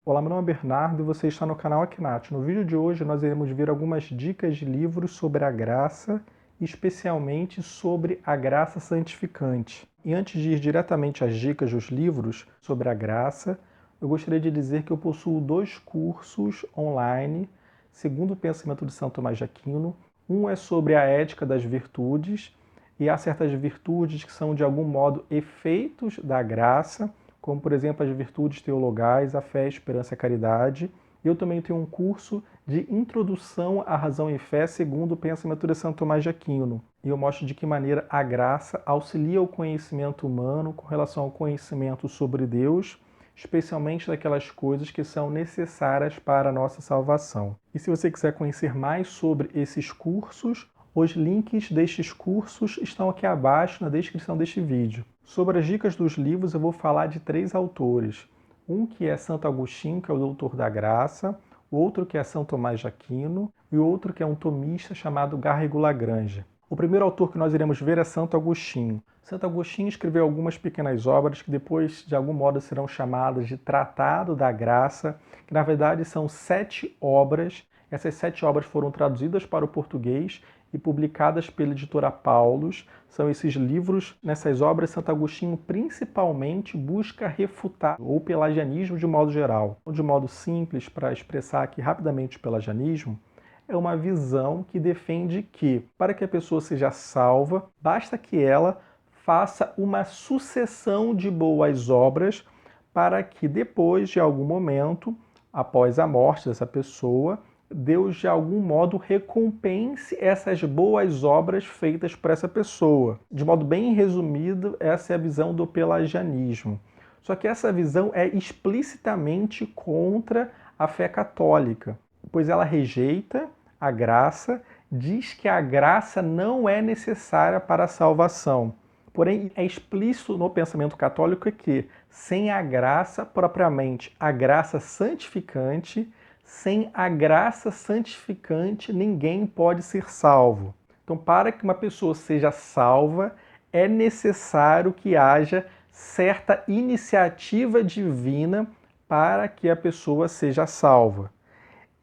Olá, meu nome é Bernardo e você está no canal Aknat. No vídeo de hoje nós iremos ver algumas dicas de livros sobre a graça, especialmente sobre a graça santificante. E antes de ir diretamente às dicas dos livros sobre a graça, eu gostaria de dizer que eu possuo 2 cursos online, segundo o pensamento de São Tomás de Aquino. Um é sobre a ética das virtudes, e há certas virtudes que são de algum modo efeitos da graça, como por exemplo as virtudes teologais, a fé, a esperança e a caridade. Eu também tenho um curso de introdução à razão e fé segundo o pensamento de Santo Tomás de Aquino. E eu mostro de que maneira a graça auxilia o conhecimento humano com relação ao conhecimento sobre Deus, especialmente daquelas coisas que são necessárias para a nossa salvação. E se você quiser conhecer mais sobre esses cursos, os links destes cursos estão aqui abaixo na descrição deste vídeo. Sobre as dicas dos livros, eu vou falar de 3 autores. Um que é Santo Agostinho, que é o doutor da graça, o outro que é São Tomás de Aquino e o outro que é um tomista chamado Garrigou Lagrange. O primeiro autor que nós iremos ver é Santo Agostinho. Santo Agostinho escreveu algumas pequenas obras que depois, de algum modo, serão chamadas de Tratado da Graça, que na verdade são 7 obras. Essas 7 obras foram traduzidas para o português e publicadas pela editora Paulus. São esses livros. Nessas obras, Santo Agostinho principalmente busca refutar o pelagianismo de modo geral. De modo simples, para expressar aqui rapidamente o pelagianismo, é uma visão que defende que, para que a pessoa seja salva, basta que ela faça uma sucessão de boas obras para que depois de algum momento, após a morte dessa pessoa, Deus de algum modo recompense essas boas obras feitas por essa pessoa. De modo bem resumido, essa é a visão do pelagianismo. Só que essa visão é explicitamente contra a fé católica, pois ela rejeita a graça, diz que a graça não é necessária para a salvação. Porém, é explícito no pensamento católico que, sem a graça propriamente, a graça santificante, sem a graça santificante, ninguém pode ser salvo. Então, para que uma pessoa seja salva, é necessário que haja certa iniciativa divina para que a pessoa seja salva.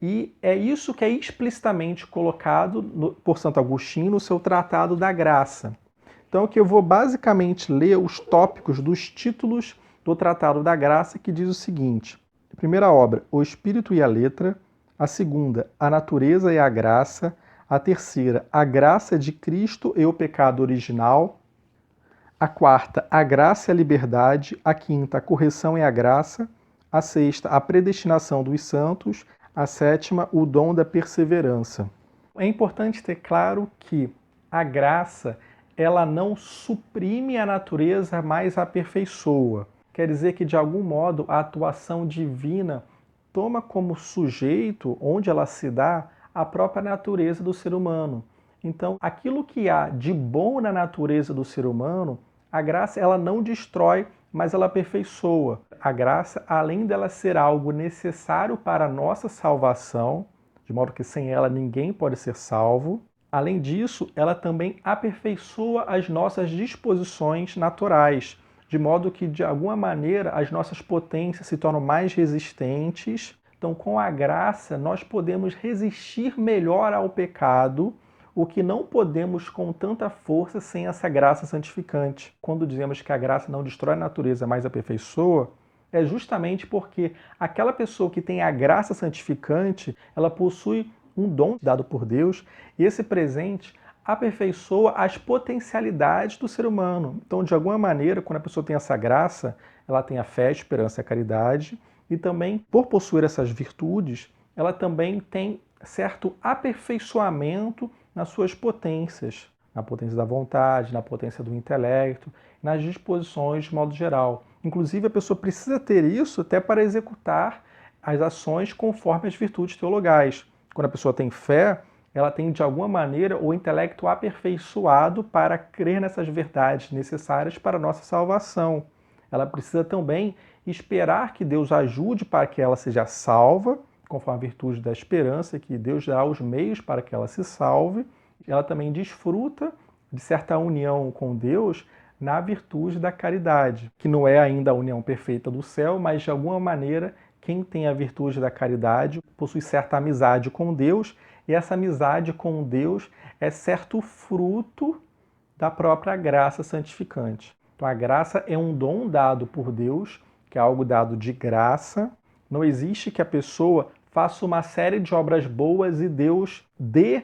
E é isso que é explicitamente colocado por Santo Agostinho no seu Tratado da Graça. Então, aqui eu vou basicamente ler os tópicos dos títulos do Tratado da Graça, que diz o seguinte: a primeira obra, o Espírito e a Letra; a segunda, a Natureza e a Graça; a terceira, a Graça de Cristo e o Pecado Original; a quarta, a Graça e a Liberdade; a quinta, a Correção e a Graça; a sexta, a Predestinação dos Santos; a sétima, o Dom da Perseverança. É importante ter claro que a graça ela não suprime a natureza, mas a aperfeiçoa. Quer dizer que, de algum modo, a atuação divina toma como sujeito, onde ela se dá, a própria natureza do ser humano. Então, aquilo que há de bom na natureza do ser humano, a graça ela não destrói, mas ela aperfeiçoa. A graça, além dela ser algo necessário para a nossa salvação, de modo que sem ela ninguém pode ser salvo, além disso, ela também aperfeiçoa as nossas disposições naturais, de modo que, de alguma maneira, as nossas potências se tornam mais resistentes. Então, com a graça, nós podemos resistir melhor ao pecado, o que não podemos com tanta força sem essa graça santificante. Quando dizemos que a graça não destrói a natureza, mas aperfeiçoa, é justamente porque aquela pessoa que tem a graça santificante, ela possui um dom dado por Deus, e esse presente aperfeiçoa as potencialidades do ser humano. Então, de alguma maneira, quando a pessoa tem essa graça, ela tem a fé, a esperança e a caridade, e também, por possuir essas virtudes, ela também tem certo aperfeiçoamento nas suas potências, na potência da vontade, na potência do intelecto, nas disposições de modo geral. Inclusive, a pessoa precisa ter isso até para executar as ações conforme as virtudes teologais. Quando a pessoa tem fé, ela tem, de alguma maneira, o intelecto aperfeiçoado para crer nessas verdades necessárias para a nossa salvação. Ela precisa também esperar que Deus ajude para que ela seja salva, conforme a virtude da esperança, que Deus dá os meios para que ela se salve. Ela também desfruta de certa união com Deus na virtude da caridade, que não é ainda a união perfeita do céu, mas de alguma maneira quem tem a virtude da caridade possui certa amizade com Deus, e essa amizade com Deus é certo fruto da própria graça santificante. Então a graça é um dom dado por Deus, que é algo dado de graça. Não existe que a pessoa faça uma série de obras boas e Deus dê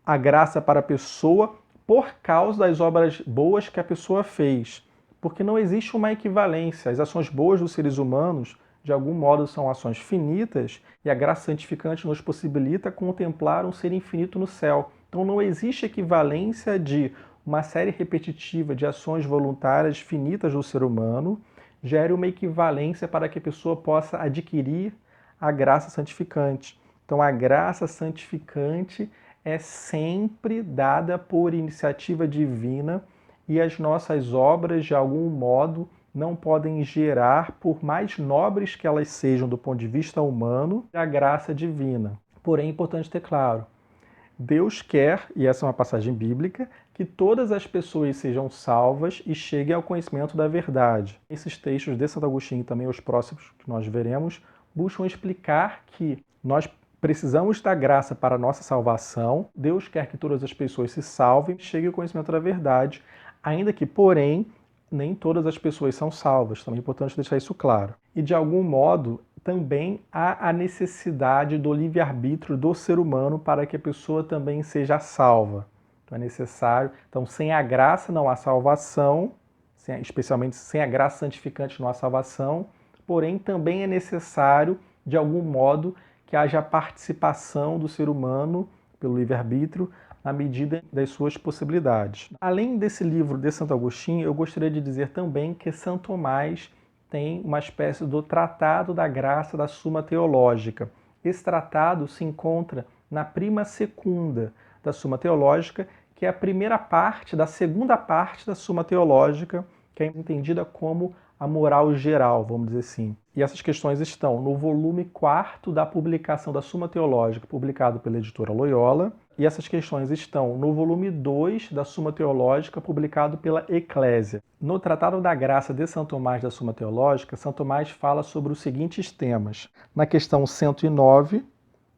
a graça para a pessoa por causa das obras boas que a pessoa fez. Porque não existe uma equivalência. As ações boas dos seres humanos, de algum modo, são ações finitas, e a graça santificante nos possibilita contemplar um ser infinito no céu. Então não existe equivalência de uma série repetitiva de ações voluntárias finitas do ser humano gere uma equivalência para que a pessoa possa adquirir a graça santificante. Então a graça santificante é sempre dada por iniciativa divina e as nossas obras, de algum modo, não podem gerar, por mais nobres que elas sejam do ponto de vista humano, a graça divina. Porém, é importante ter claro, Deus quer, e essa é uma passagem bíblica, que todas as pessoas sejam salvas e cheguem ao conhecimento da verdade. Esses textos de Santo Agostinho e também os próximos que nós veremos, buscam explicar que nós precisamos da graça para a nossa salvação. Deus quer que todas as pessoas se salvem e cheguem ao conhecimento da verdade, ainda que, porém, nem todas as pessoas são salvas. Também é importante deixar isso claro. E, de algum modo, também há a necessidade do livre-arbítrio do ser humano para que a pessoa também seja salva. Então é necessário. Então, sem a graça não há salvação, especialmente sem a graça santificante não há salvação, porém também é necessário, de algum modo, que haja a participação do ser humano pelo livre-arbítrio na medida das suas possibilidades. Além desse livro de Santo Agostinho, eu gostaria de dizer também que São Tomás tem uma espécie do Tratado da Graça da Suma Teológica. Esse tratado se encontra na prima secunda da Suma Teológica, que é a primeira parte da segunda parte da Suma Teológica, que é entendida como a moral geral, vamos dizer assim. E essas questões estão no volume 4º da publicação da Suma Teológica, publicado pela editora Loyola, e essas questões estão no volume 2 da Suma Teológica, publicado pela Eclésia. No Tratado da Graça de São Tomás da Suma Teológica, São Tomás fala sobre os seguintes temas. Na questão 109,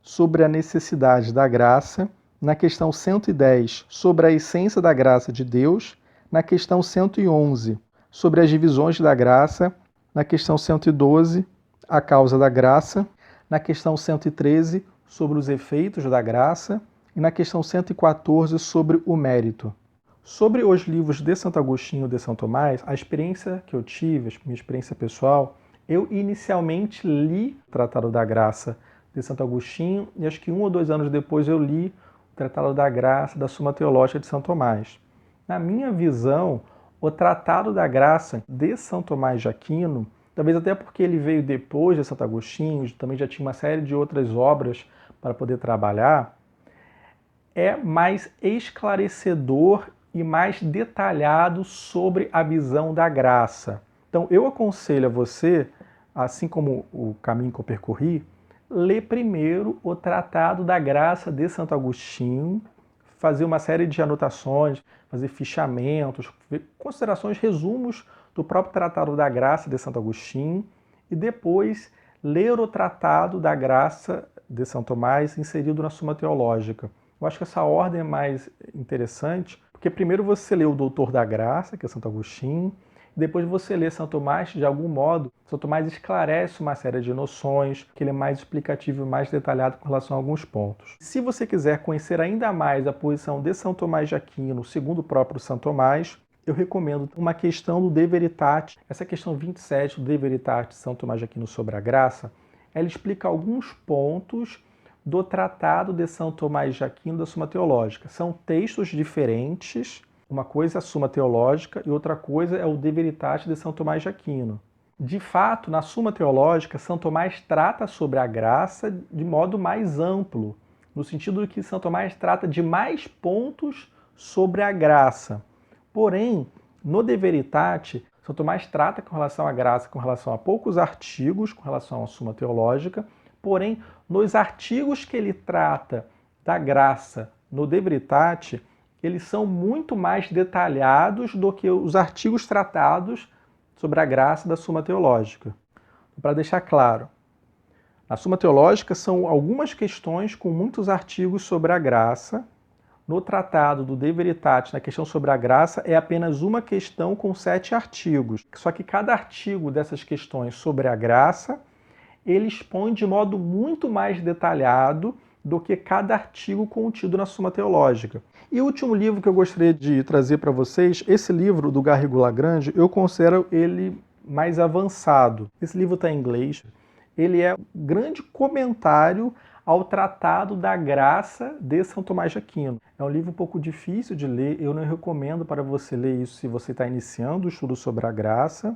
sobre a necessidade da graça. Na questão 110, sobre a essência da graça de Deus. Na questão 111, sobre as divisões da graça. Na questão 112, a causa da graça. Na questão 113, sobre os efeitos da graça. E na questão 114, sobre o mérito. Sobre os livros de Santo Agostinho e de São Tomás, a experiência que eu tive, a minha experiência pessoal, eu inicialmente li o Tratado da Graça de Santo Agostinho e acho que 1 ou 2 anos depois eu li o Tratado da Graça da Suma Teológica de São Tomás. Na minha visão, o Tratado da Graça de São Tomás de Aquino, talvez até porque ele veio depois de Santo Agostinho, também já tinha uma série de outras obras para poder trabalhar, é mais esclarecedor e mais detalhado sobre a visão da graça. Então eu aconselho a você, assim como o caminho que eu percorri, ler primeiro o Tratado da Graça de Santo Agostinho, fazer uma série de anotações, fazer fichamentos, considerações, resumos do próprio Tratado da Graça de Santo Agostinho e depois ler o Tratado da Graça de São Tomás inserido na Suma Teológica. Eu acho que essa ordem é mais interessante, porque primeiro você lê o Doutor da Graça, que é Santo Agostinho, e depois você lê São Tomás, de algum modo, São Tomás esclarece uma série de noções, que ele é mais explicativo e mais detalhado com relação a alguns pontos. Se você quiser conhecer ainda mais a posição de São Tomás de Aquino, segundo o próprio São Tomás, eu recomendo uma questão do De Veritate. Essa questão 27 do De Veritate de São Tomás de Aquino sobre a graça, ela explica alguns pontos do Tratado de São Tomás de Aquino da Suma Teológica. São textos diferentes, uma coisa é a Suma Teológica e outra coisa é o De Veritate de São Tomás de Aquino. De fato, na Suma Teológica, São Tomás trata sobre a graça de modo mais amplo, no sentido de que São Tomás trata de mais pontos sobre a graça. Porém, no De Veritate, São Tomás trata com relação à graça, com relação a poucos artigos, com relação à Suma Teológica, porém, nos artigos que ele trata da graça no De Veritate, eles são muito mais detalhados do que os artigos tratados sobre a graça da Suma Teológica. Para deixar claro, A Suma Teológica são algumas questões com muitos artigos sobre a graça. No Tratado do De Veritate, na questão sobre a graça, é apenas uma questão com 7 artigos. Só que cada artigo dessas questões sobre a graça, ele expõe de modo muito mais detalhado do que cada artigo contido na Suma Teológica. E o último livro que eu gostaria de trazer para vocês, esse livro do Garrigou-Lagrange, eu considero ele mais avançado. Esse livro está em inglês. Ele é um grande comentário ao Tratado da Graça de São Tomás de Aquino. É um livro um pouco difícil de ler, eu não recomendo para você ler isso se você está iniciando o estudo sobre a graça,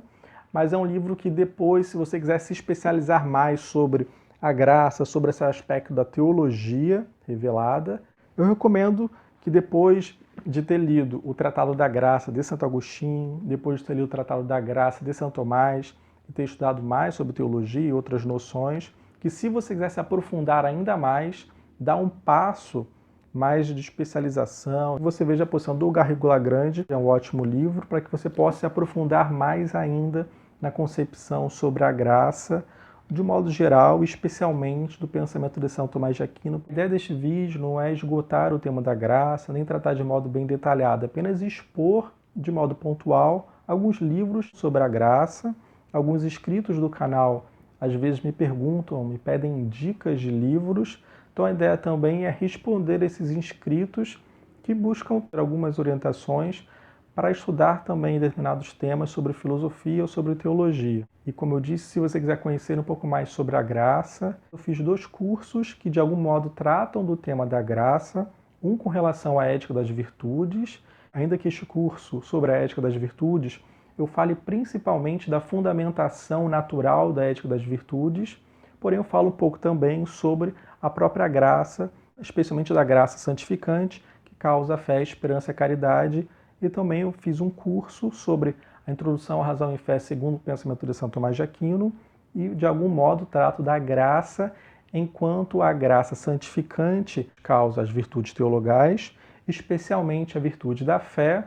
mas é um livro que depois, se você quiser se especializar mais sobre a graça, sobre esse aspecto da teologia revelada, eu recomendo que depois de ter lido o Tratado da Graça de Santo Agostinho, depois de ter lido o Tratado da Graça de São Tomás, e ter estudado mais sobre teologia e outras noções, que se você quiser se aprofundar ainda mais, dá um passo mais de especialização. Você veja a posição do Garrigou-Lagrange, é um ótimo livro, para que você possa se aprofundar mais ainda na concepção sobre a graça, de modo geral, especialmente do pensamento de São Tomás de Aquino. A ideia deste vídeo não é esgotar o tema da graça, nem tratar de modo bem detalhado, apenas expor de modo pontual alguns livros sobre a graça. Alguns inscritos do canal às vezes me perguntam, me pedem dicas de livros, então a ideia também é responder esses inscritos que buscam algumas orientações para estudar também determinados temas sobre filosofia ou sobre teologia. E como eu disse, se você quiser conhecer um pouco mais sobre a graça, eu fiz 2 cursos que de algum modo tratam do tema da graça, um com relação à ética das virtudes, ainda que este curso sobre a ética das virtudes eu fale principalmente da fundamentação natural da ética das virtudes, porém eu falo um pouco também sobre a própria graça, especialmente da graça santificante, que causa a fé, a esperança e a caridade, e também eu fiz um curso sobre a introdução à razão e fé segundo o pensamento de São Tomás de Aquino, e de algum modo trato da graça enquanto a graça santificante causa as virtudes teologais, especialmente a virtude da fé,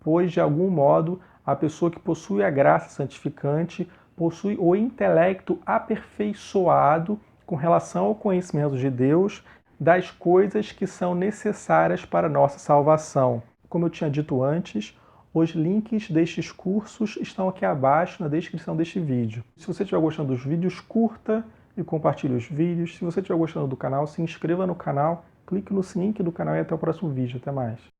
pois de algum modo a pessoa que possui a graça santificante possui o intelecto aperfeiçoado com relação ao conhecimento de Deus, das coisas que são necessárias para a nossa salvação. Como eu tinha dito antes, os links destes cursos estão aqui abaixo na descrição deste vídeo. Se você estiver gostando dos vídeos, curta e compartilhe os vídeos. Se você estiver gostando do canal, se inscreva no canal, clique no sininho do canal e até o próximo vídeo. Até mais.